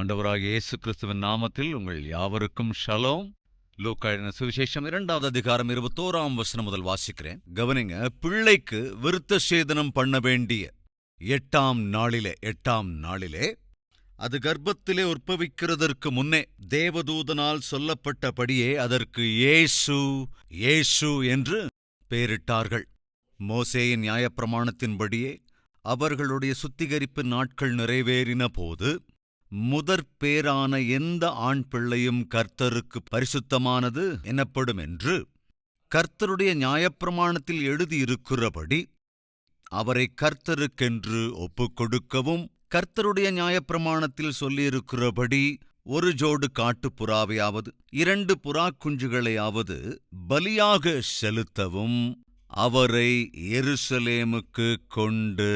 ஆண்டவராகிய இயேசு கிறிஸ்துவின் நாமத்தில் உங்கள் யாவருக்கும் ஷலோம். லூக்கா எழுதின சுவிசேஷம் 2வது அதிகாரம் 21ஆம் வசனம் முதல் வாசிக்கிறேன். கவனிங்க. பிள்ளைக்கு விருத்த சேதனம் பண்ண வேண்டிய 8ஆம் நாளிலே அது கர்ப்பத்திலே உற்பவிக்கிறதற்கு முன்னே தேவதூதனால் சொல்லப்பட்டபடியே அதற்கு இயேசு என்று பெயரிட்டார்கள். மோசேயின் நியாயப்பிரமாணத்தின்படியே அவர்களுடைய சுத்திகரிப்பு நாட்கள் நிறைவேறின போது முதற்பேரான எந்த ஆண் பிள்ளையும் கர்த்தருக்கு பரிசுத்தமானது எனப்படும் என்று கர்த்தருடைய நியாயப்பிரமாணத்தில் எழுதியிருக்கிறபடி அவரை கர்த்தருக்கென்று ஒப்புக்கொடுக்கவும், கர்த்தருடைய நியாயப்பிரமாணத்தில் சொல்லியிருக்கிறபடி ஒரு ஜோடு காட்டுப்புறாவையாவது 2 புறாக்குஞ்சுகளையாவது பலியாக செலுத்தவும் அவரை எருசலேமுக்கு கொண்டு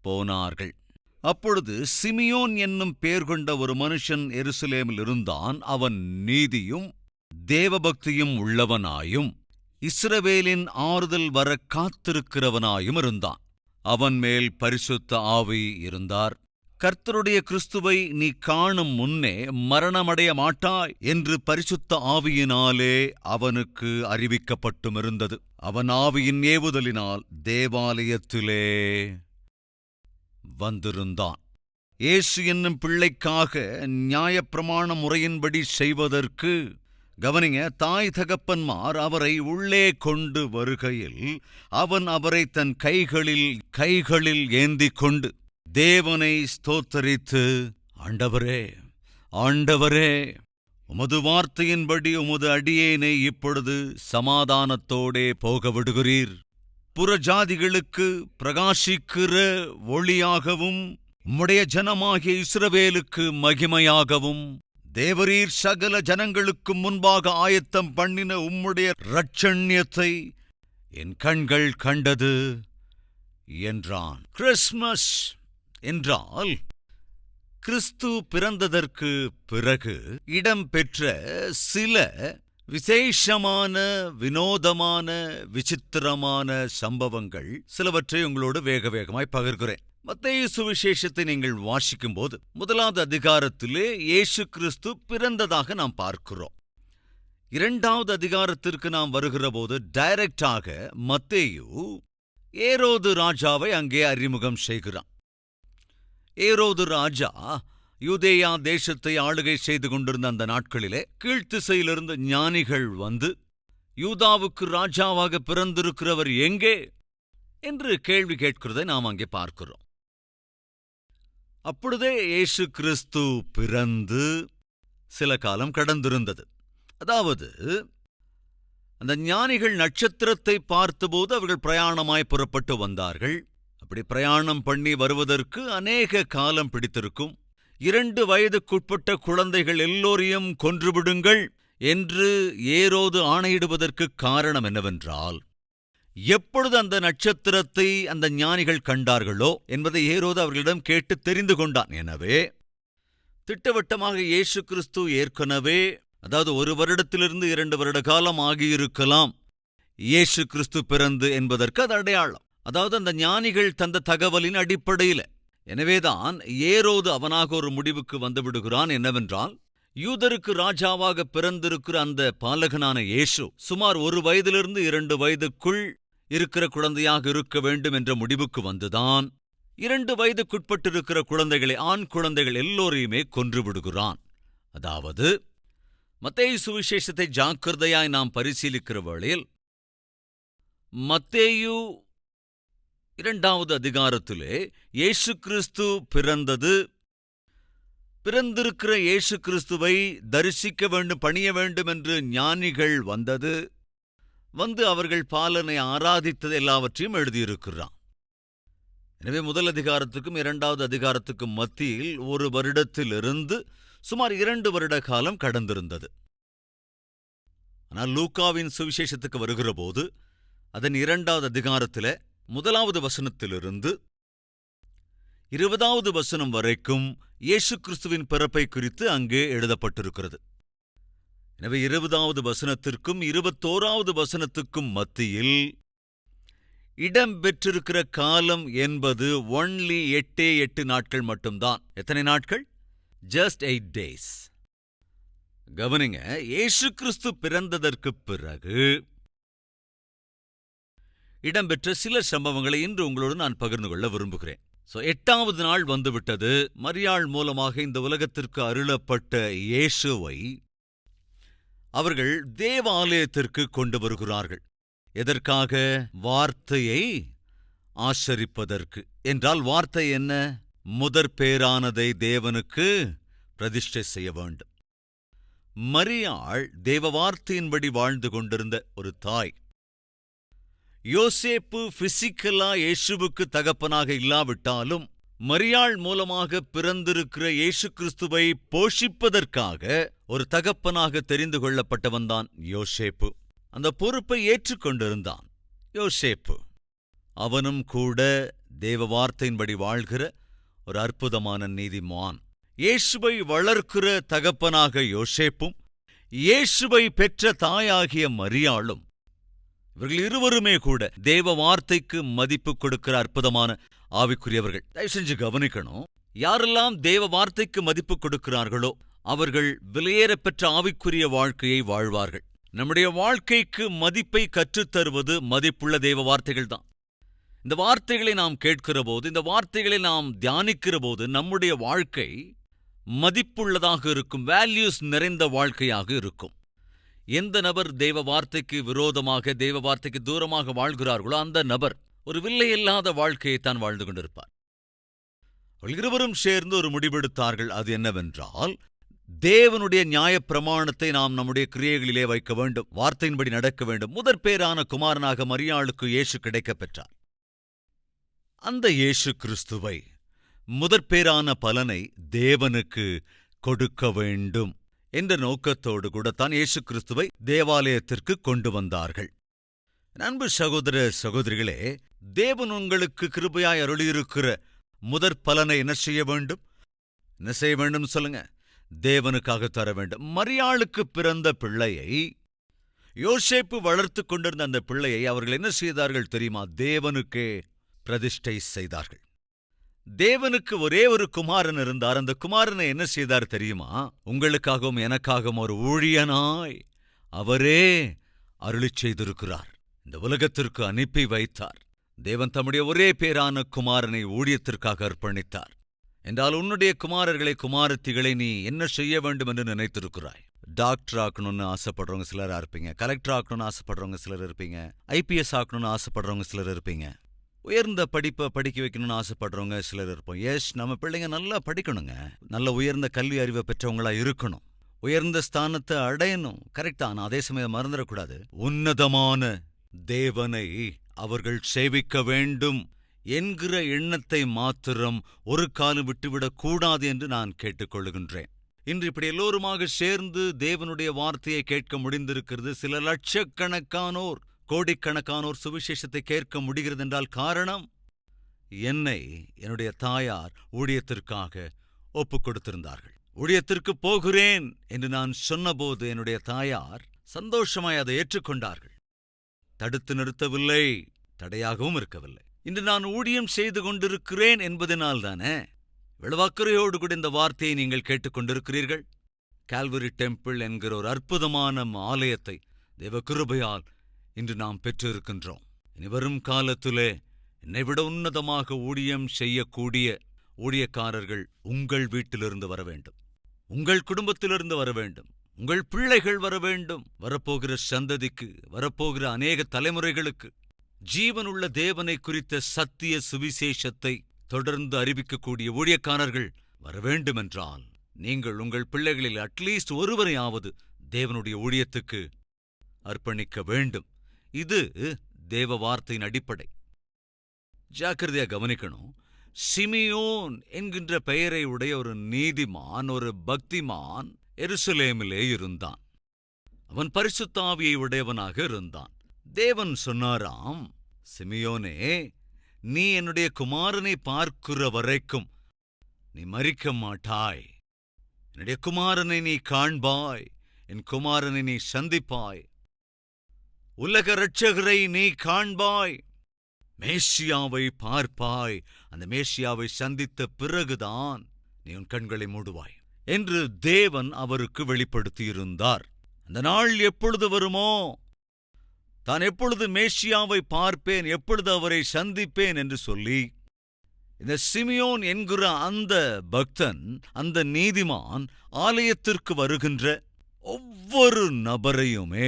போனார்கள். அப்பொழுது சிமியோன் என்னும் பேர் கொண்ட ஒரு மனுஷன் எருசலேமில் இருந்தான். அவன் நீதியும் தேவபக்தியும் உள்ளவனாயும் இஸ்ரவேலின் ஆறுதல் வர காத்திருக்கிறவனாயும் இருந்தான். அவன் மேல் பரிசுத்த ஆவி இருந்தார். கர்த்தருடைய கிறிஸ்துவை நீ காணும் முன்னே மரணமடைய மாட்டாய் என்று பரிசுத்த ஆவியினாலே அவனுக்கு அறிவிக்கப்பட்டுமிருந்தது. அவன் ஆவியின் ஏவுதலினால் தேவாலயத்திலே வந்திருந்தான். இயேசு என்னும் பிள்ளைக்காக நியாயப்பிரமாண முறையின்படி செய்வதற்கு, கவனிங்க, தாய் தகப்பன்மார் அவரை உள்ளே கொண்டு வருகையில் அவன் அவரை தன் கைகளில் ஏந்திக் கொண்டு தேவனை ஸ்தோத்தரித்து, ஆண்டவரே, உமது வார்த்தையின்படி உமது அடியேனை இப்பொழுது சமாதானத்தோடே போக விடுகிறீர். புறஜாதிகளுக்கு பிரகாசிக்கிற ஒளியாகவும் உம்முடைய ஜனமாகிய இஸ்ரவேலுக்கு மகிமையாகவும் தேவரீர் சகல ஜனங்களுக்கு முன்பாக ஆயத்தம் பண்ணின உம்முடைய இரட்சண்யத்தை என் கண்கள் கண்டது என்றான். கிறிஸ்மஸ் என்றால் கிறிஸ்து பிறந்ததற்கு பிறகு இடம்பெற்ற சில விசேஷமான, வினோதமான, விசித்திரமான சம்பவங்கள் சிலவற்றை உங்களோடு வேகமாய் பகிர்கிறேன். மத்தேயு சுவிசேஷத்தை நீங்கள் வாசிக்கும்போது 1வது அதிகாரத்திலே இயேசு கிறிஸ்து பிறந்ததாக நாம் பார்க்கிறோம். 2வது அதிகாரத்திற்கு நாம் வருகிறபோது டைரக்டாக மத்தேயு ஏரோது ராஜாவை அங்கே அறிமுகம் செய்கிறான். ஏரோது ராஜா யூதேயா தேசத்தை ஆளுகை செய்து கொண்டிருந்த அந்த நாட்களிலே கீழ்த்திசையிலிருந்து ஞானிகள் வந்து, யூதாவுக்கு ராஜாவாக பிறந்திருக்கிறவர் எங்கே என்று கேள்வி கேட்கிறதை நாம் அங்கே பார்க்கிறோம். அப்பொழுதே இயேசு கிறிஸ்து பிறந்து சில காலம் கடந்திருந்தது. அதாவது அந்த ஞானிகள் நட்சத்திரத்தை பார்த்தபோது அவர்கள் பிரயாணமாய் புறப்பட்டு வந்தார்கள். அப்படி பிரயாணம் பண்ணி வருவதற்கு அநேக காலம் பிடித்திருக்கும். 2 வயதுக்குட்பட்ட குழந்தைகள் எல்லோரையும் கொன்றுவிடுங்கள் என்று ஏரோது ஆணையிடுவதற்கு காரணம் என்னவென்றால், எப்பொழுது அந்த நட்சத்திரத்தை அந்த ஞானிகள் கண்டார்களோ என்பதை ஏரோது அவர்களிடம் கேட்டு தெரிந்து கொண்டான். எனவே திட்டவட்டமாக இயேசு கிறிஸ்து ஏற்கனவே, அதாவது 1 வருடத்திலிருந்து 2 வருட காலம் ஆகியிருக்கலாம் இயேசு கிறிஸ்து பிறந்து என்பதற்கு அது அடையாளம். அதாவது அந்த ஞானிகள் தந்த தகவலின் அடிப்படையில். எனவேதான் ஏரோது அவனாக ஒரு முடிவுக்கு வந்துவிடுகிறான். என்னவென்றால், யூதருக்கு ராஜாவாக பிறந்திருக்கிற அந்த பாலகனான இயேசு சுமார் 1 வயதிலிருந்து 2 வயதுக்குள் இருக்கிற குழந்தையாக இருக்க வேண்டும் என்ற முடிவுக்கு வந்துதான் 2 வயதுக்குட்பட்டிருக்கிற குழந்தைகளை, ஆண் குழந்தைகள் எல்லோரையுமே கொன்றுவிடுகிறான். அதாவது மத்தேயு சுவிசேஷத்தை ஜாக்கிரதையாய் நாம் பரிசீலிக்கிற வேளையில் மத்தேயு 2வது அதிகாரத்திலே இயேசு கிறிஸ்து பிறந்திருக்கிற இயேசு கிறிஸ்துவை தரிசிக்க வேண்டும், பணிய வேண்டும் என்று ஞானிகள் வந்து அவர்கள் பாலனை ஆராதித்தது எல்லாவற்றையும் எழுதியிருக்கிறான். எனவே 1 அதிகாரத்துக்கும் 2வது அதிகாரத்துக்கும் மத்தியில் 1 வருடத்திலிருந்து சுமார் 2 வருட காலம் கடந்திருந்தது. ஆனால் லூக்காவின் சுவிசேஷத்துக்கு வருகிறபோது அதன் 2வது அதிகாரத்திலே 1வது வசனத்திலிருந்து 20வது வசனம் வரைக்கும் இயேசு கிறிஸ்துவின் பிறப்பை குறித்து அங்கே எழுதப்பட்டிருக்கிறது. எனவே 20வது வசனத்திற்கும் 21வது வசனத்துக்கும் மத்தியில் இடம்பெற்றிருக்கிற காலம் என்பது ஒன்லி 8 நாட்கள் மட்டும்தான். எத்தனை நாட்கள்? just 8 days. கவனிங்க, இயேசு கிறிஸ்து பிறந்ததற்குப் பிறகு இடம்பெற்ற சில சம்பவங்களை இன்று உங்களோடு நான் பகிர்ந்து கொள்ள விரும்புகிறேன். 8வது நாள் வந்துவிட்டது. மரியாள் மூலமாக இந்த உலகத்திற்கு அருளப்பட்ட இயேசுவை அவர்கள் தேவாலயத்திற்கு கொண்டு வருகிறார்கள். எதற்காக? வார்த்தையை ஆசரிப்பதற்கு. என்றால் வார்த்தை என்ன? முதற்பேறானதை தேவனுக்கு பிரதிஷ்டை செய்ய வேண்டும். மரியாள் தேவ வார்த்தையின்படி வாழ்ந்து கொண்டிருந்த ஒரு தாய். யோசேப்பு பிசிக்கலா இயேசுவுக்கு தகப்பனாக இல்லாவிட்டாலும் மரியாள் மூலமாக பிறந்திருக்கிற இயேசு கிறிஸ்துவை போஷிப்பதற்காக ஒரு தகப்பனாக தெரிந்து கொள்ளப்பட்டவன்தான் யோசேப்பு. அந்த பொறுப்பை ஏற்றுக்கொண்டிருந்தான் யோசேப்பு. அவனும் கூட தேவ வார்த்தையின்படி வாழ்கிற ஒரு அற்புதமான நீதிமான். இயேசுவை வளர்க்கிற தகப்பனாக யோசேப்பும் இயேசுவை பெற்ற தாயாகிய மரியாளும், இவர்கள் இருவருமே கூட தேவ வார்த்தைக்கு மதிப்பு கொடுக்கிற அற்புதமான ஆவிக்குரியவர்கள். தயவு செஞ்சு கவனிக்கணும். யாரெல்லாம் தேவ வார்த்தைக்கு மதிப்பு கொடுக்கிறார்களோ அவர்கள் விலையேறப்பெற்ற ஆவிக்குரிய வாழ்க்கையை வாழ்வார்கள். நம்முடைய வாழ்க்கைக்கு மதிப்பை கற்றுத்தருவது மதிப்புள்ள தேவ வார்த்தைகள் தான். இந்த வார்த்தைகளை நாம் கேட்கிற போது, இந்த வார்த்தைகளை நாம் தியானிக்கிற போது நம்முடைய வாழ்க்கை மதிப்புள்ளதாக இருக்கும், வேல்யூஸ் நிறைந்த வாழ்க்கையாக இருக்கும். எந்த நபர் தேவ வார்த்தைக்கு விரோதமாக, தேவ வார்த்தைக்கு தூரமாக வாழ்கிறார்களோ அந்த நபர் ஒரு வில்லையில்லாத வாழ்க்கையைத்தான் வாழ்ந்து கொண்டிருப்பார். அவர்கள் இருவரும் சேர்ந்து ஒரு முடிவெடுத்தார்கள். அது என்னவென்றால், தேவனுடைய நியாயப்பிரமாணத்தை நாம் நம்முடைய கிரியைகளிலே வைக்க வேண்டும், வார்த்தையின்படி நடக்க வேண்டும். முதற்பேறான குமாரனாக மரியாளுக்கு இயேசு கிடைக்கப் பெற்றார். அந்த இயேசு கிறிஸ்துவை, முதற்பேறான பலனை தேவனுக்கு கொடுக்க வேண்டும் என்ற நோக்கத்தோடு கூடத்தான் இயேசு கிறிஸ்துவை தேவாலயத்திற்கு கொண்டு வந்தார்கள். அன்பு சகோதர சகோதரிகளே, தேவன் உங்களுக்கு கிருபையாய் அருளியிருக்கிற முதற் பலனை என்ன செய்ய வேண்டும்? என்ன செய்ய வேண்டும் சொல்லுங்க? தேவனுக்காக தர வேண்டும். மரியாளுக்கு பிறந்த பிள்ளையை, யோசேப்பு வளர்த்து கொண்டிருந்த அந்த பிள்ளையை அவர்கள் என்ன செய்தார்கள் தெரியுமா? தேவனுக்கே பிரதிஷ்டை செய்தார்கள். தேவனுக்கு ஒரே ஒரு குமாரன் இருந்தார். அந்த குமாரனை என்ன செய்தார் தெரியுமா? உங்களுக்காகவும் எனக்காகவும் ஒரு ஊழியனாய் அவரே அருளிச் செய்திருக்கிறார். இந்த உலகத்திற்கு அனுப்பி வைத்தார். தேவன் தம்முடைய ஒரே பேரான குமாரனை ஊழியத்திற்காக அர்ப்பணித்தார். என்றால் உன்னுடைய குமாரர்களை, குமாரத்திகளை நீ என்ன செய்ய வேண்டும் என்று நினைத்திருக்கிறாய்? டாக்டர் ஆக்கணும்னு ஆசைப்படுறவங்க சிலரா இருப்பீங்க, கலெக்டர் ஆக்கணும்னு ஆசைப்படுறவங்க சிலர் இருப்பீங்க, IPS ஆக்கணும்னு ஆசைப்படுறவங்க சிலர் இருப்பீங்க, உயர்ந்த படிப்பை படிக்க வைக்கணும்னு ஆசைப்படுறவங்க சிலர் இருப்போம். எஸ், நம்ம பிள்ளைங்க நல்லா படிக்கணுங்க, நல்ல உயர்ந்த கல்வி அறிவை பெற்றவங்களா இருக்கணும், உயர்ந்த ஸ்தானத்தை அடையணும். கரெக்டா? ஆனால் அதே சமயம் மறந்துடக்கூடாது, உன்னதமான தேவனை அவர்கள் சேவிக்க வேண்டும் என்கிற எண்ணத்தை மாத்திரம் ஒரு காலம் விட்டுவிடக் கூடாது என்று நான் கேட்டுக்கொள்ளுகின்றேன். இன்று இப்படி எல்லோருமாக சேர்ந்து தேவனுடைய வார்த்தையை கேட்க முடிந்திருக்கிறது. சில லட்சக்கணக்கானோர், கோடிக்கணக்கானோர் சுவிசேஷத்தை கேட்க முடிகிறது என்றால் காரணம், என்னை என்னுடைய தாயார் ஊழியத்திற்காக ஒப்புக் கொடுத்திருந்தார்கள். ஊழியத்திற்கு போகிறேன் என்று நான் சொன்னபோது என்னுடைய தாயார் சந்தோஷமாய் அதை ஏற்றுக்கொண்டார்கள். தடுத்து நிறுத்தவில்லை, தடையாகவும் இருக்கவில்லை. இன்று நான் ஊழியம் செய்து கொண்டிருக்கிறேன் என்பதனால்தானே இவ்வளவு அக்கறையோடு கூட இந்த வார்த்தையை நீங்கள் கேட்டுக்கொண்டிருக்கிறீர்கள். கால்வரி டெம்பிள் என்கிற ஒரு அற்புதமான ஆலயத்தை தேவ கிருபையால் இன்று நாம் பெற்றிருக்கின்றோம். இனி வரும் காலத்திலே என்னைவிட உன்னதமாக ஊழியம் செய்யக்கூடிய ஊழியக்காரர்கள் உங்கள் வீட்டிலிருந்து வர வேண்டும், உங்கள் குடும்பத்திலிருந்து வர வேண்டும், உங்கள் பிள்ளைகள் வர வேண்டும். வரப்போகிற சந்ததிக்கு, வரப்போகிற அநேக தலைமுறைகளுக்கு ஜீவனுள்ள தேவனை குறித்த சத்திய சுவிசேஷத்தை தொடர்ந்து அறிவிக்கக்கூடிய ஊழியக்காரர்கள் வர வேண்டுமென்றால் நீங்கள் உங்கள் பிள்ளைகளில் அட்லீஸ்ட் ஒருவரையாவது தேவனுடைய ஊழியத்துக்கு அர்ப்பணிக்க வேண்டும். இது தேவ வார்த்தையின் அடிப்படை. ஜாக்கிரதையா கவனிக்கணும். சிமியோன் என்கின்ற பெயரை உடைய ஒரு நீதிமான், ஒரு பக்திமான் எருசலேமிலே இருந்தான். அவன் பரிசுத்த ஆவியை உடையவனாக இருந்தான். தேவன் சொன்னாராம், சிமியோனே, நீ என்னுடைய குமாரனை பார்க்கிற வரைக்கும் நீ மரிக்க மாட்டாய். என்னுடைய குமாரனை நீ காண்பாய், என் குமாரனை நீ சந்திப்பாய், உலக இரட்சகரை நீ காண்பாய், மேசியாவை பார்ப்பாய். அந்த மேசியாவை சந்தித்த பிறகுதான் நீ உன் கண்களை மூடுவாய். என்று தேவன் அவருக்கு வெளிப்படுத்தியிருந்தார். அந்த நாள் எப்பொழுது வருமோ, தான் எப்பொழுது மேசியாவை பார்ப்பேன், எப்பொழுது அவரை சந்திப்பேன் என்று சொல்லி இந்த சிமியோன் என்கிற அந்த பக்தன், அந்த நீதிமான் ஆலயத்திற்கு வருகின்ற ஒவ்வொரு நபரையுமே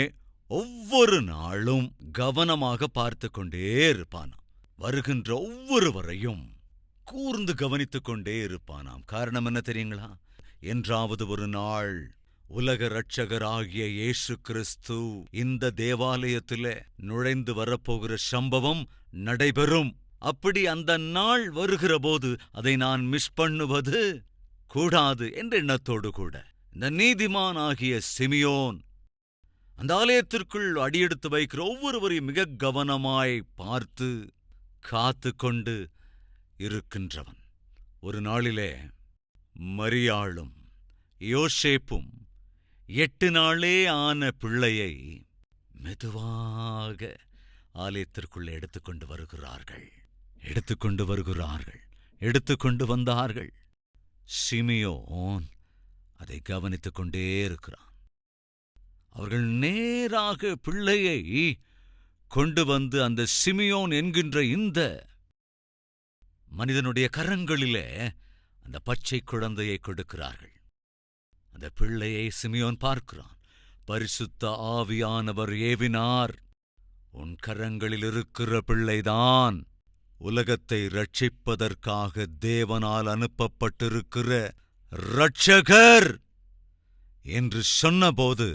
ஒவ்வொரு நாளும் கவனமாக பார்த்து கொண்டே இருப்பானாம். வருகின்ற ஒவ்வொருவரையும் கூர்ந்து கவனித்துக் கொண்டே இருப்பானாம். காரணம் என்ன தெரியுங்களா? என்றாவது ஒரு நாள் உலக இரட்சகராகிய இயேசு கிறிஸ்து இந்த தேவாலயத்திலே நுழைந்து வரப்போகிற சம்பவம் நடைபெறும். அப்படி அந்த நாள் வருகிற போது அதை நான் மிஸ் பண்ணுவது கூடாது என்ற எண்ணத்தோடு கூட இந்த நீதிமான் ஆகிய சிமியோன் அந்த ஆலயத்திற்குள் அடியெடுத்து வைக்கிற ஒவ்வொருவரையும் மிக கவனமாய் பார்த்து காத்து கொண்டு இருக்கின்றவன். ஒரு நாளிலே மரியாளும் யோசேப்பும் 8 நாளே ஆன பிள்ளையை மெதுவாக ஆலயத்திற்குள்ளே எடுத்துக்கொண்டு வந்தார்கள். சிமியோன் அதை கவனித்துக் கொண்டே இருக்கிறான். அவர்கள் நேராக பிள்ளையை கொண்டு வந்து அந்த சிமியோன் என்கின்ற இந்த மனிதனுடைய கரங்களிலே அந்த பச்சை குழந்தையை கொடுக்கிறார்கள். அந்த பிள்ளையை சிமியோன் பார்க்கிறான். பரிசுத்த ஆவியானவர் ஏவினார், உன் கரங்களில் இருக்கிற பிள்ளைதான் உலகத்தை ரட்சிப்பதற்காக தேவனால் அனுப்பப்பட்டிருக்கிற இரட்சகர் என்று சொன்னபோது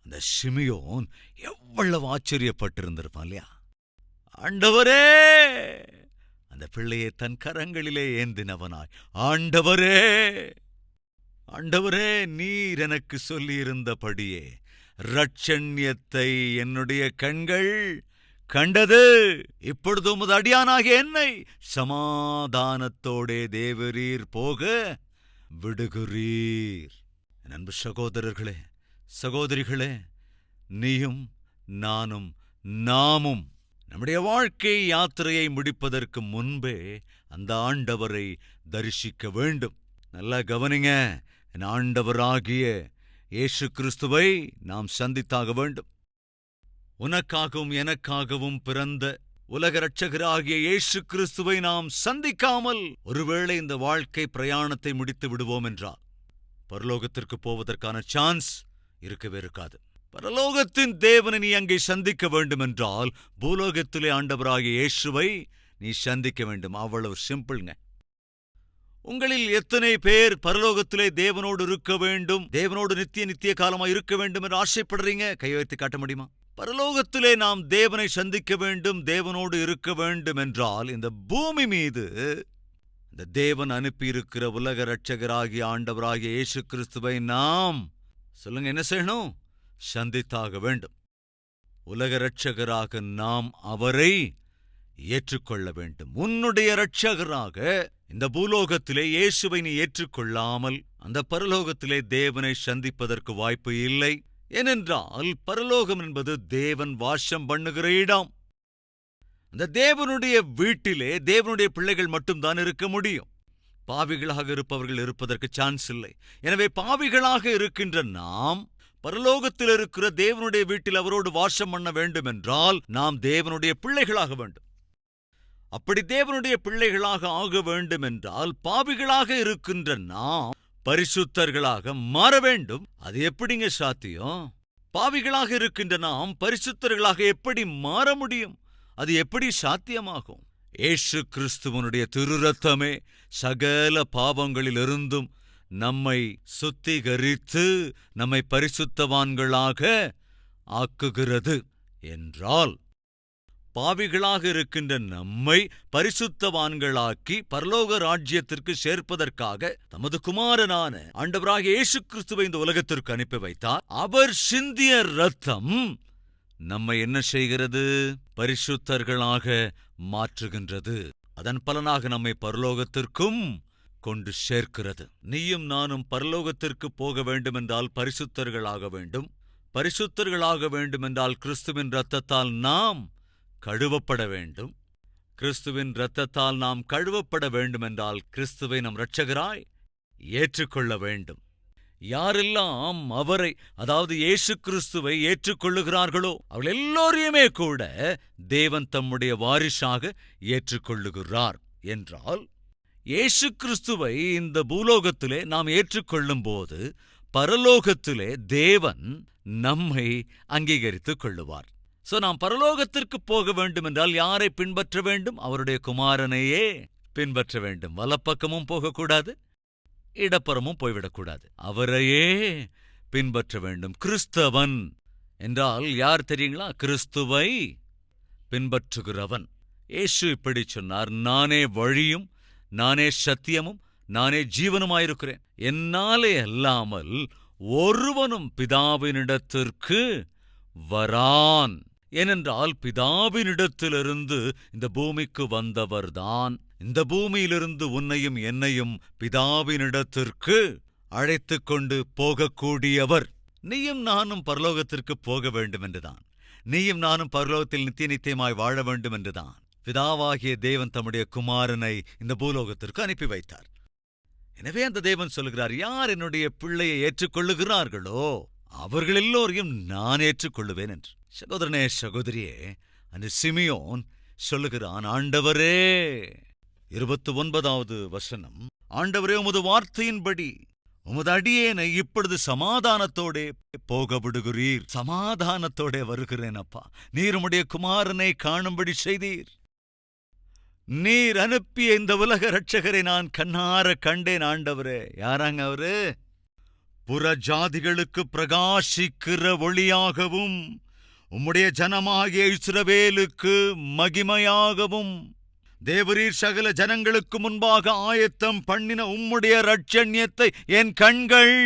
அந்த சிமியோன் எவ்வளவு ஆச்சரியப்பட்டிருந்திருப்பான் இல்லையா? ஆண்டவரே! அந்த பிள்ளையை தன் கரங்களிலே ஏந்தினவனாய், ஆண்டவரே, ஆண்டவரே, நீர் எனக்கு சொல்லியிருந்தபடியே இரட்சண்யத்தை என்னுடைய கண்கள் கண்டது. இப்பொழுது உமது அடியானாகிய என்னை சமாதானத்தோடே தேவரீர் போக விடுகிறீர். என் அன்பு சகோதரர்களே, சகோதரிகளே, நீயும் நானும் நாமும் நம்முடைய வாழ்க்கை யாத்திரையை முடிப்பதற்கு முன்பே அந்த ஆண்டவரை தரிசிக்க வேண்டும். நல்லா கவனிங்க, என் ஆண்டவராகிய இயேசு கிறிஸ்துவை நாம் சந்தித்தாக வேண்டும். உனக்காகவும் எனக்காகவும் பிறந்த உலக இரட்சகராகிய இயேசு கிறிஸ்துவை நாம் சந்திக்காமல் ஒருவேளை இந்த வாழ்க்கை பிரயாணத்தை முடித்து விடுவோம் என்றால் பரலோகத்திற்கு போவதற்கான சான்ஸ் இருக்கவே இருக்காது. பரலோகத்தின் தேவனை நீ அங்கே சந்திக்க வேண்டுமென்றால் பூலோகத்திலே ஆண்டவராகிய இயேசுவை நீ சந்திக்க வேண்டும். அவ்வளவு சிம்பிள்ங்க. உங்களில் எத்தனை பேர் பரலோகத்திலே தேவனோடு இருக்க வேண்டும், தேவனோடு நித்திய காலமாக இருக்க வேண்டும் என்று ஆசைப்படுறீங்க? கையெழுத்து காட்ட முடியுமா? பரலோகத்திலே நாம் தேவனை சந்திக்க வேண்டும், தேவனோடு இருக்க வேண்டும் என்றால் இந்த பூமி மீது இந்த தேவன் அனுப்பியிருக்கிற உலக இரட்சகராகிய ஆண்டவராகிய இயேசு கிறிஸ்துவை நாம் சொல்லுங்க என்ன செய்யணும்? சந்தித்தாக வேண்டும். உலக இரட்சகராக நாம் அவரை ஏற்றுக்கொள்ள வேண்டும். உன்னுடைய இரட்சகராக இந்த பூலோகத்திலே இயேசுவை நீ ஏற்றுக்கொள்ளாமல் அந்த பரலோகத்திலே தேவனை சந்திப்பதற்கு வாய்ப்பு இல்லை. ஏனென்றால் பரலோகம் என்பது தேவன் வாசம் பண்ணுகிற இடம். அந்த தேவனுடைய வீட்டிலே தேவனுடைய பிள்ளைகள் மட்டும்தான் இருக்க முடியும். பாவிகளாக இருப்பவர்கள் இருப்பதற்கு சான்ஸ் இல்லை. எனவே பாவிகளாக இருக்கின்ற நாம் பரலோகத்தில் இருக்கிற தேவனுடைய வீட்டில் அவரோடு வாசம் பண்ண வேண்டும் என்றால் நாம் தேவனுடைய பிள்ளைகளாக வேண்டும். அப்படி தேவனுடைய பிள்ளைகளாக ஆக வேண்டும் என்றால் பாவிகளாக இருக்கின்ற நாம் பரிசுத்தர்களாக மாற வேண்டும். அது எப்படிங்க சாத்தியம்? பாவிகளாக இருக்கின்ற நாம் பரிசுத்தர்களாக எப்படி மாற முடியும்? அது எப்படி சாத்தியமாகும்? இயேசு கிறிஸ்துவனுடைய திரு இரத்தமே சகல பாவங்களிலிருந்தும் நம்மை சுத்திகரித்து நம்மை பரிசுத்தவான்களாக ஆக்குகிறது என்றால் பாவிகளாக இருக்கின்ற நம்மை பரிசுத்தவான்களாக்கி பரலோக ராஜ்யத்திற்கு சேர்ப்பதற்காக தமது குமாரனான ஆண்டவராகிய இயேசு கிறிஸ்துவை இந்த உலகத்திற்கு அனுப்பி வைத்தார். அவர் சிந்திய இரத்தம் நம்மை என்ன செய்கிறது? பரிசுத்தர்களாக மாற்றுகின்றது. அதன் பலனாக நம்மை பரலோகத்திற்கும் கொண்டு சேர்க்கிறது. நீயும் நானும் பரலோகத்திற்கு போக வேண்டுமென்றால் பரிசுத்தர்களாக வேண்டும். பரிசுத்தர்களாக வேண்டுமென்றால் கிறிஸ்துவின் இரத்தத்தால் நாம் கழுவப்பட வேண்டும். கிறிஸ்துவின் இரத்தத்தால் நாம் கழுவப்பட வேண்டுமென்றால் கிறிஸ்துவை நம் இரட்சகராய் ஏற்றுக்கொள்ள வேண்டும். யாரெல்லாம் அவரை, அதாவது இயேசு கிறிஸ்துவை ஏற்றுக்கொள்ளுகிறார்களோ அவர்கள் எல்லோரையுமே கூட தேவன் தம்முடைய வாரிசாக ஏற்றுக்கொள்ளுகிறார் என்றால், இயேசு கிறிஸ்துவை இந்த பூலோகத்திலே நாம் ஏற்றுக்கொள்ளும் போது பரலோகத்திலே தேவன் நம்மை அங்கீகரித்துக் கொள்ளுவார். நாம் பரலோகத்திற்கு போக வேண்டும் என்றால் யாரை பின்பற்ற வேண்டும்? அவருடைய குமாரனையே பின்பற்ற வேண்டும். வலப்பக்கமும் போகக்கூடாது, இடப்புறமும் போய்விடக்கூடாது. அவரையே பின்பற்ற வேண்டும். கிறிஸ்தவன் என்றால் யார் தெரியுங்களா? கிறிஸ்துவை பின்பற்றுகிறவன். இயேசு இப்படி சொன்னார், நானே வழியும் நானே சத்தியமும் நானே ஜீவனுமாயிருக்கிறேன். என்னாலே அல்லாமல் ஒருவனும் பிதாவினிடத்திற்கு வரான். ஏனென்றால் பிதாவினிடத்திலிருந்து இந்த பூமிக்கு வந்தவர்தான் இந்த பூமியிலிருந்து உன்னையும் என்னையும் பிதாவினிடத்திற்கு அழைத்துக் கொண்டு போகக்கூடியவர். நீயும் நானும் பரலோகத்திற்கு போக வேண்டும் என்றுதான், நீயும் நானும் பரலோகத்தில் நித்திய நித்தியமாய் வாழ வேண்டும் என்றுதான் பிதாவாகிய தேவன் தம்முடைய குமாரனை இந்த பூலோகத்திற்கு அனுப்பி வைத்தார். எனவே அந்த தேவன் சொல்லுகிறார், யார் என்னுடைய பிள்ளையை ஏற்றுக்கொள்ளுகிறார்களோ அவர்கள் எல்லோரையும் நான் ஏற்றுக்கொள்ளுவேன் என்று. சகோதரனே, சகோதரியே, அந்த சிமியோன் சொல்லுகிறான், ஆண்டவரே, 29வது வசனம், ஆண்டவரே, உமது வார்த்தையின்படி உமது அடியேனை இப்பொழுது சமாதானத்தோடே போக விடுகிறீர். சமாதானத்தோடே வருகிறேன் அப்பா. நீர் உம்முடைய குமாரனை காணும்படி செய்தீர். நீர் அனுப்பிய இந்த உலக இரட்சகரை நான் கண்ணார கண்டேன் ஆண்டவரே. யாராங்க அவரு? புறஜாதிகளுக்கு பிரகாசிக்கிற ஒளியாகவும் உம்முடைய ஜனமாகிய இஸ்ரவேலுக்கு மகிமையாகவும் தேவரீர் சகல ஜனங்களுக்கு முன்பாக ஆயத்தம் பண்ணின உம்முடைய இரட்சண்யத்தை என் கண்கள்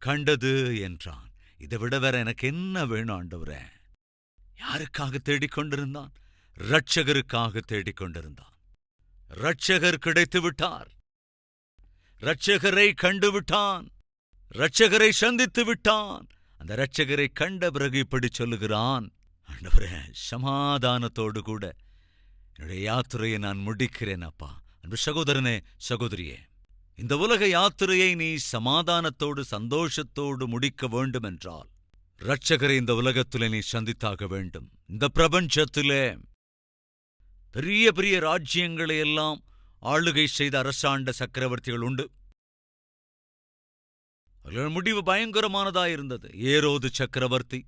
கண்டது என்றான். இதை விட வேற எனக்கு என்ன வேணும் ஆண்டவரே? யாருக்காக தேடிக்கொண்டிருந்தான்? இரட்சகருக்காக தேடிக்கொண்டிருந்தான். இரட்சகர் கிடைத்து விட்டார். இரட்சகரை கண்டுவிட்டான். இரட்சகரை சந்தித்து விட்டான். அந்த இரட்சகரை கண்ட பிறகு இப்படி சொல்லுகிறான், ஆண்டவரே, சமாதானத்தோடு கூட என்னுடைய யாத்திரையை நான் முடிக்கிறேன் அப்பா. அன்பு சகோதரனே, சகோதரியே, இந்த உலக யாத்திரையை நீ சமாதானத்தோடு சந்தோஷத்தோடு முடிக்க வேண்டும் என்றால் இரட்சகரை இந்த உலகத்திலே நீ சந்தித்தாக வேண்டும். இந்த பிரபஞ்சத்திலே பெரிய பெரிய ராஜ்யங்களை எல்லாம் ஆளுகை செய்த அரசாண்ட சக்கரவர்த்திகள் உண்டு. அவர்கள் முடிவு பயங்கரமானதாயிருந்தது. ஏரோது சக்கரவர்த்தி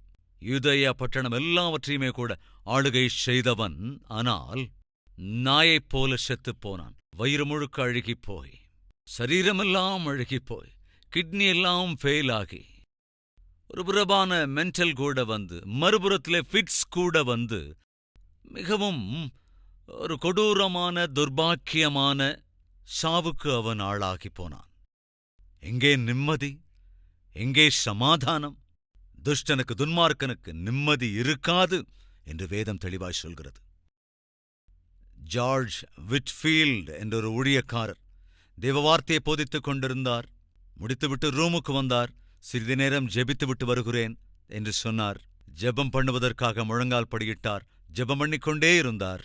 யூதேயா பட்டணம் எல்லாவற்றையுமே கூட ஆளுகை செய்தவன். ஆனால் நாயைப் போல செத்துப் போனான். வயிறு முழுக்க அழுகிப்போய், சரீரமெல்லாம் அழுகிப்போய், கிட்னி எல்லாம் ஃபெயில் ஆகி, ஒரு புறமான மென்டல் கூட வந்து, மறுபுறத்திலே ஃபிட்ஸ் கூட வந்து, மிகவும் ஒரு கொடூரமான துர்பாக்கியமான சாவுக்கு அவன் ஆளாகி போனான். எங்கே நிம்மதி? எங்கே சமாதானம்? துஷ்டனுக்கு, துன்மார்க்கனுக்கு நிம்மதி இருக்காது என்று வேதம் தெளிவாய் சொல்கிறது. ஜார்ஜ் விட்ஃபீல்ட் என்ற ஒரு ஊழியக்காரர் தேவ வார்த்தையை போதித்துக் கொண்டிருந்தார். முடித்துவிட்டு ரூமுக்கு வந்தார். சிறிது நேரம் ஜெபித்துவிட்டு வருகிறேன் என்று சொன்னார். ஜெபம் பண்ணுவதற்காக முழங்கால் படியிட்டார். ஜெபம் பண்ணிக்கொண்டே இருந்தார்.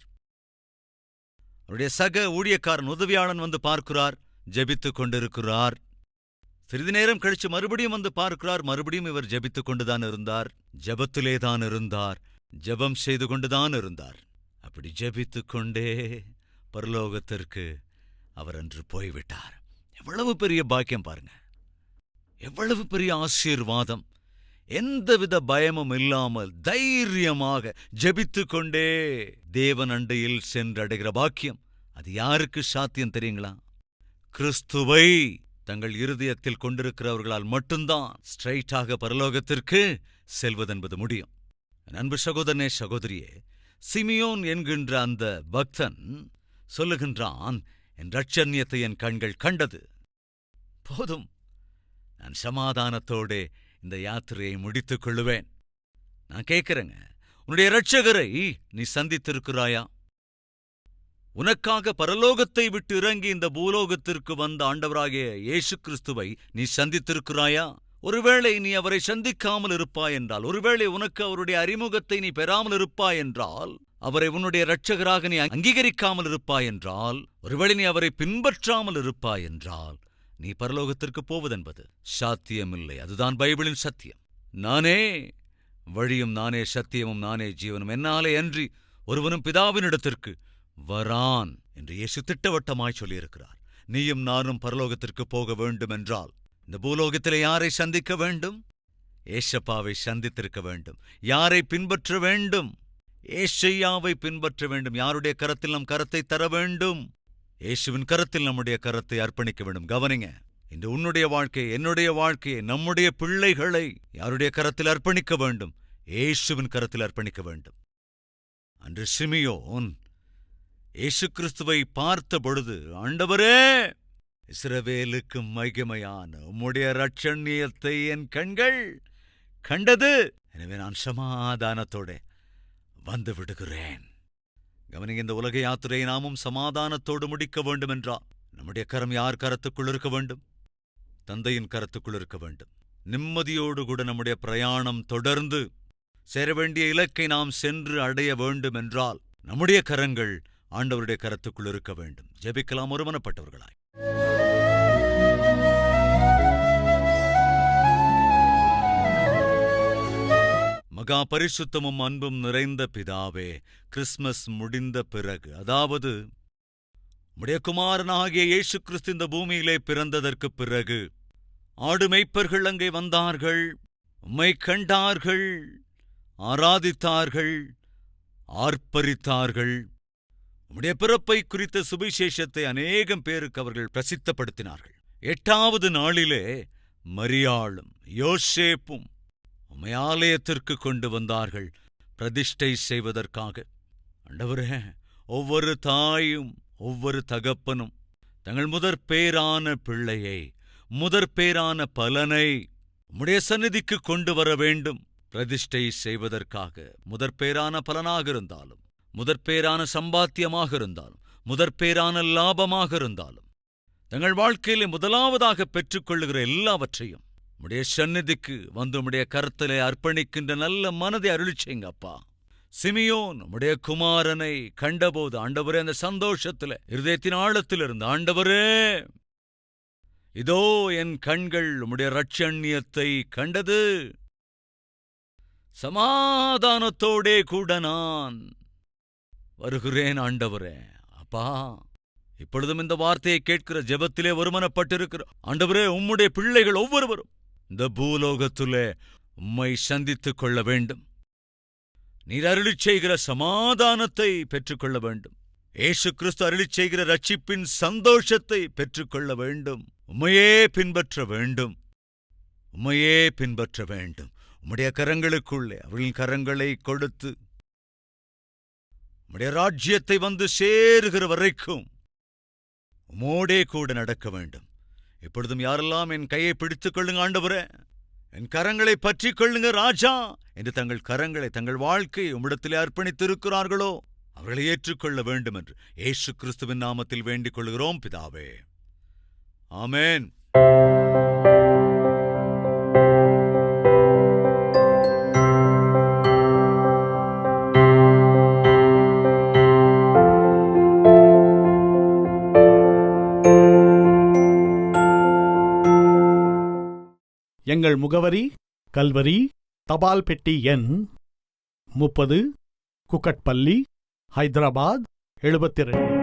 அவருடைய சக ஊழியக்காரன் உதவியாளன் வந்து பார்க்கிறார். ஜெபித்துக் கொண்டிருக்கிறார். சிறிது நேரம் கழிச்சு மறுபடியும் வந்து பார்க்கிறார். மறுபடியும் இவர் ஜெபித்துக் கொண்டுதான் இருந்தார். ஜெபத்திலேதான் இருந்தார். ஜெபம் செய்து கொண்டுதான் இருந்தார். அப்படி ஜெபித்துக் கொண்டே பரலோகத்திற்கு அவர் அன்று போய்விட்டார். எவ்வளவு பெரிய பாக்கியம் பாருங்க! எவ்வளவு பெரிய ஆசீர்வாதம்! எந்தவித பயமும் இல்லாமல் தைரியமாக ஜெபித்துக் கொண்டே தேவன் அண்டையில் சென்றடைகிற பாக்கியம். அது யாருக்கு சாத்தியம் தெரியுங்களா? கிறிஸ்துவை தங்கள் இருதயத்தில் கொண்டிருக்கிறவர்களால் மட்டும்தான் ஸ்ட்ரைட்டாக பரலோகத்திற்கு செல்வதென்பது முடியும். அன்பு சகோதரனே, சகோதரியே, சிமியோன் என்கின்ற அந்த பக்தன் சொல்லுகின்றான், என் இரட்சண்யத்தை என் கண்கள் கண்டது. போதும், நான் சமாதானத்தோடே இந்த யாத்திரையை முடித்துக் கொள்ளுவேன். நான் கேட்கிறேங்க, உன்னுடைய இரட்சகரை நீ சந்தித்திருக்கிறாயா? உனக்காக பரலோகத்தை விட்டு இறங்கி இந்த பூலோகத்திற்கு வந்த ஆண்டவராகிய இயேசு கிறிஸ்துவை நீ சந்தித்திருக்கிறாயா? ஒருவேளை நீ அவரை சந்திக்காமல் இருப்பாய் என்றால், ஒருவேளை உனக்கு அவருடைய அறிமுகத்தை நீ பெறாமல் இருப்பாய் என்றால், அவரை உன்னுடைய இரட்சகராக நீ அங்கீகரிக்காமல் இருப்பாய் என்றால், ஒருவேளை நீ அவரை பின்பற்றாமல் இருப்பாய் என்றால், நீ பரலோகத்திற்கு போவதென்பது சாத்தியமில்லை. அதுதான் பைபிளின் சத்தியம். நானே வழியும், நானே சத்தியமும், நானே ஜீவனும், என்னாலே அன்றி ஒருவனும் பிதாவினிடத்திற்கு வரான் என்று இயேசு திட்டவட்டமாய் சொல்லியிருக்கிறார். நீயும் நானும் பரலோகத்திற்கு போக வேண்டுமென்றால் இந்த பூலோகத்திலே யாரை சந்திக்க வேண்டும்? ஏசப்பாவை சந்தித்திருக்க வேண்டும். யாரை பின்பற்ற வேண்டும்? ஏசையாவை பின்பற்ற வேண்டும். யாருடைய கரத்தில் நம் கரத்தை தர வேண்டும்? இயேசுவின் கரத்தில் நம்முடைய கரத்தை அர்ப்பணிக்க வேண்டும். கவனிங்க, இன்று உன்னுடைய வாழ்க்கையை, என்னுடைய வாழ்க்கையை, நம்முடைய பிள்ளைகளை யாருடைய கரத்தில் அர்ப்பணிக்க வேண்டும்? இயேசுவின் கரத்தில் அர்ப்பணிக்க வேண்டும். அன்று சிமியோன் இயேசு கிறிஸ்துவை பார்த்த பொழுது, ஆண்டவரே, இஸ்ரவேலுக்கு மகிமையான உம்முடைய இரட்சணியத்தை என் கண்கள் கண்டது, எனவே நான் சமாதானத்தோட வந்து விடுகிறேன். கவனிங்க, இந்த உலக யாத்திரையை நாமும் சமாதானத்தோடு முடிக்க வேண்டுமென்றால் நம்முடைய கரம் யார் கரத்துக்குள் இருக்க வேண்டும்? தந்தையின் கரத்துக்குள் இருக்க வேண்டும். நிம்மதியோடு கூட நம்முடைய பிரயாணம் தொடர்ந்து சேர வேண்டிய இலக்கை நாம் சென்று அடைய வேண்டுமென்றால் நம்முடைய கரங்கள் ஆண்டவருடைய கரத்துக்குள் இருக்க வேண்டும். ஜெபிக்கலாம் ஒருமனப்பட்டவர்களாய். மகா பரிசுத்தமும் அன்பும் நிறைந்த பிதாவே, கிறிஸ்மஸ் முடிந்த பிறகு, அதாவது உம்முடைய குமாரனாகிய இயேசு கிறிஸ்து இந்த பூமியிலே பிறந்ததற்கு பிறகு ஆடு மேய்ப்பர்கள் அங்கே வந்தார்கள், உம்மை கண்டார்கள், ஆராதித்தார்கள், ஆர்ப்பரித்தார்கள். உம்முடைய பிறப்பை குறித்த சுவிசேஷத்தை அநேகம் பேருக்கு அவர்கள் பிரசித்தப்படுத்தினார்கள். 8வது நாளிலே மரியாளும் யோசேப்பும் உம்மை ஆலயத்திற்கு கொண்டு வந்தார்கள் பிரதிஷ்டை செய்வதற்காக. ஆண்டவரே, ஒவ்வொரு தாயும் ஒவ்வொரு தகப்பனும் தங்கள் முதற்பேரான பிள்ளையை, முதற்பேரான பலனை உம்முடைய சந்நிதிக்கு கொண்டு வர வேண்டும். பிரதிஷ்டை செய்வதற்காக முதற்பேரான பலனாக இருந்தாலும், முதற்பேரான சம்பாத்தியமாக இருந்தாலும், முதற்பேரான லாபமாக இருந்தாலும், தங்கள் வாழ்க்கையிலே முதலாவதாக பெற்றுக்கொள்ளுகிற எல்லாவற்றையும் உம்முடைய சந்நிதிக்கு வந்து உம்முடைய கரத்திலே அர்ப்பணிக்கின்ற நல்ல மனதை அருளிச் செய்யுங்க அப்பா. சிமியோன் உம்முடைய குமாரனை கண்டபோது, ஆண்டவரே, அந்த சந்தோஷத்துல இருதயத்தின் ஆழத்தில் இருந்து, ஆண்டவரே, இதோ என் கண்கள் உம்முடைய இரட்சணியத்தை கண்டது, சமாதானத்தோடே கூட நான் வருகிறேன். ஆண்டவரே, அப்பா, இப்பொழுதும் இந்த வார்த்தையை கேட்கிற ஜெபத்திலே ஒருமனப்பட்டிருக்கிற ஆண்டவரே, உம்முடைய பிள்ளைகள் ஒவ்வொருவரும் இந்த பூலோகத்திலே உம்மை சந்தித்துக் கொள்ள வேண்டும். நீர் அருளிச் செய்கிற சமாதானத்தை பெற்றுக்கொள்ள வேண்டும். இயேசு கிறிஸ்து அருளிச் செய்கிற ரட்சிப்பின் சந்தோஷத்தை பெற்றுக்கொள்ள வேண்டும். உம்மையே பின்பற்ற வேண்டும். உம்மையே பின்பற்ற வேண்டும். உம்முடைய கரங்களுக்குள்ளே அவர்களின் கரங்களை கொடுத்து உம்முடைய ராஜ்யத்தை வந்து சேருகிற வரைக்கும் உம்மோடே கூட நடக்க வேண்டும். இப்பொழுதும் யாரெல்லாம் என் கையை பிடித்துக் கொள்ளுங்க ஆண்டவரே, என் கரங்களை பற்றிக் கொள்ளுங்க ராஜா என்று தங்கள் கரங்களை, தங்கள் வாழ்க்கையை உம்மிடத்திலே அர்ப்பணித்திருக்கிறார்களோ அவர்களை ஏற்றுக்கொள்ள வேண்டும் என்று இயேசு கிறிஸ்துவின் நாமத்தில் வேண்டிக் கொள்கிறோம் பிதாவே. ஆமென். எங்கள் முகவரி: கல்வரி, தபால் பெட்டி எண் 30, குக்கட்பள்ளி, ஹைதராபாத் 72.